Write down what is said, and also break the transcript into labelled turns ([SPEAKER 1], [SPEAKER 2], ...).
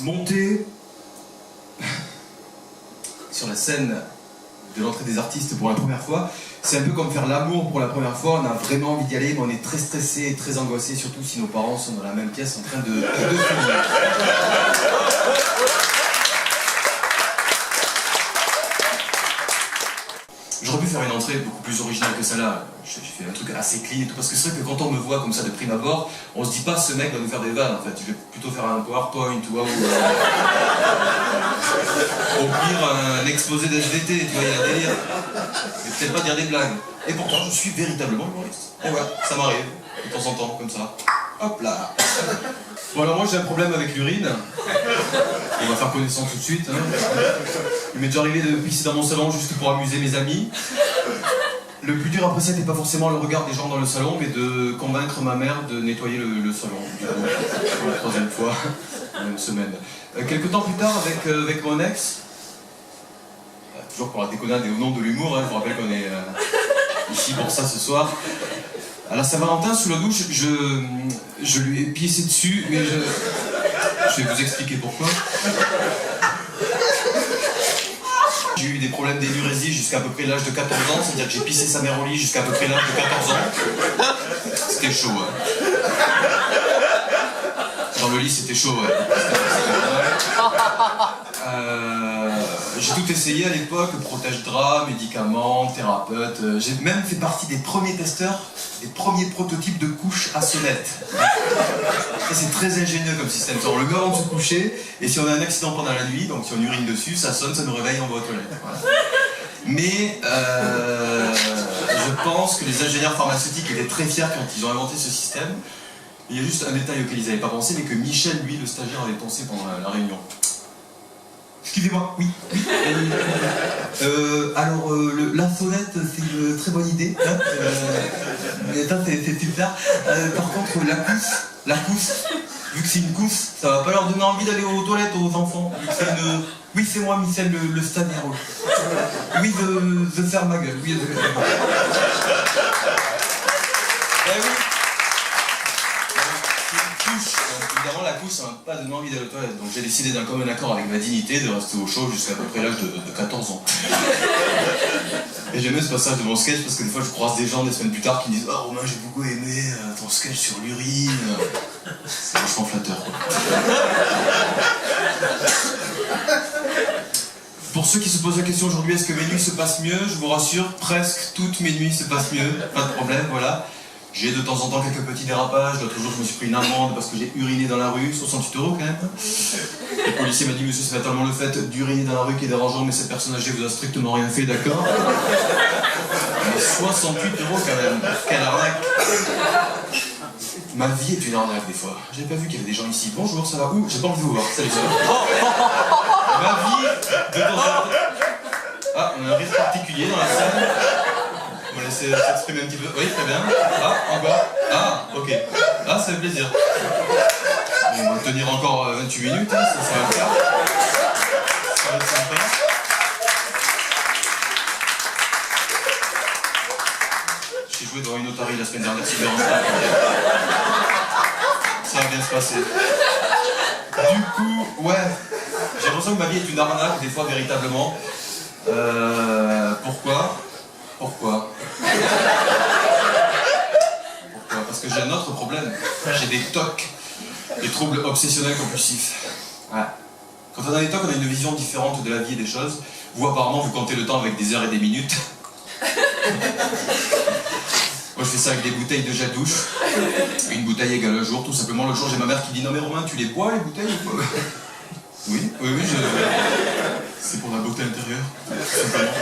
[SPEAKER 1] monter sur la scène de l'entrée des artistes pour la première fois, c'est un peu comme faire l'amour pour la première fois. On a vraiment envie d'y aller, mais on est très stressé et très angoissé, surtout si nos parents sont dans la même pièce en train de filmer. J'aurais pu faire une entrée beaucoup plus originale que celle-là. J'ai fait un truc assez clean et tout, parce que c'est vrai que quand on me voit comme ça de prime abord, on se dit pas ce mec va nous faire des vannes en fait. Je vais plutôt faire un PowerPoint ou au pire un exposé d'SVT, tu vois, il y a un délire. Mais peut-être pas dire des blagues. Et pourtant je suis véritablement humoriste. Et ouais, ça m'arrive, de temps en temps, comme ça. Hop là. Bon alors moi j'ai un problème avec l'urine. On va faire connaissance tout de suite. Hein. Il m'est déjà arrivé de pisser dans mon salon juste pour amuser mes amis. Le plus dur après ça n'était pas forcément le regard des gens dans le salon, mais de convaincre ma mère de nettoyer le salon. Pour la troisième fois, en une semaine. Quelques temps plus tard, avec mon ex, toujours pour la déconnade et au nom de l'humour, hein, je vous rappelle qu'on est ici pour ça ce soir. À la Saint-Valentin, sous la douche, je lui ai pissé dessus, mais je vais vous expliquer pourquoi. J'ai eu des problèmes d'énurésie jusqu'à à peu près l'âge de 14 ans, c'est-à-dire que j'ai pissé sa mère au lit jusqu'à à peu près l'âge de 14 ans. C'était chaud, hein. Dans le lit, c'était chaud, ouais. J'ai tout essayé à l'époque, protège-draps, médicaments, thérapeute. J'ai même fait partie des premiers testeurs, des premiers prototypes de couches à sonnette. Ça c'est très ingénieux comme système. On le met avant de se coucher, et si on a un accident pendant la nuit, donc si on urine dessus, ça sonne, ça nous réveille, on va aux toilettes. Voilà. Mais je pense que les ingénieurs pharmaceutiques étaient très fiers quand ils ont inventé ce système. Il y a juste un détail auquel ils n'avaient pas pensé, mais que Michel, lui, le stagiaire, avait pensé pendant la réunion. Excusez-moi, oui. Alors, la sonnette, c'est une très bonne idée. Hein, c'est super. Par contre, la cousse, vu que c'est une cousse, ça va pas leur donner envie d'aller aux toilettes aux enfants. Oui, c'est moi, Michel, le stagiaire. Oui, de faire ma gueule. Oui, oui. Évidemment, la couche, ça m'a pas donné envie d'aller aux toilettes. Donc j'ai décidé d'un commun accord avec ma dignité de rester au chaud jusqu'à peu près l'âge de 14 ans. Et j'aimais ce passage de mon sketch parce que des fois je croise des gens des semaines plus tard qui me disent « Oh Romain, j'ai beaucoup aimé ton sketch sur l'urine. » C'est vachement flatteur, quoi. Pour ceux qui se posent la question aujourd'hui, est-ce que mes nuits se passent mieux? Je vous rassure, presque toutes mes nuits se passent mieux. Pas de problème, voilà. J'ai de temps en temps quelques petits dérapages. L'autre jour, je me suis pris une amende parce que j'ai uriné dans la rue, 68 € quand même. Le policier m'a dit, monsieur, c'est fatalement le fait d'uriner dans la rue qui est dérangeant, mais cette personne âgée vous a strictement rien fait, d'accord? Mais 68 € quand même, quelle arnaque! Ma vie est une arnaque des fois. J'ai pas vu qu'il y avait des gens ici. Bonjour, ça va où? J'ai pas envie de vous voir. Salut, ça va? Ma vie, de temps en temps. Ah, on a un rire particulier dans la salle. On va laisser s'exprimer un petit peu. Oui, très bien. Ah, encore. Ah, ok. Ah, ça fait plaisir. Bon, on va tenir encore 28 minutes, hein, ça va le faire. Ça va être sympa. J'ai joué devant une otarie la semaine dernière, c'est bien. Ça va bien se passer. Du coup, ouais, j'ai l'impression que ma vie est une arnaque, des fois, véritablement. Pourquoi? Parce que j'ai un autre problème. J'ai des TOC, des troubles obsessionnels compulsifs. Ouais. Quand on a des TOC, on a une vision différente de la vie et des choses. Vous, apparemment, vous comptez le temps avec des heures et des minutes. Moi, je fais ça avec des bouteilles de gel douche. Une bouteille égale un jour, tout simplement. Le jour, j'ai ma mère qui dit « Non mais Romain, tu les bois, les bouteilles ou quoi ?» Oui, c'est pour la beauté intérieure, tout simplement.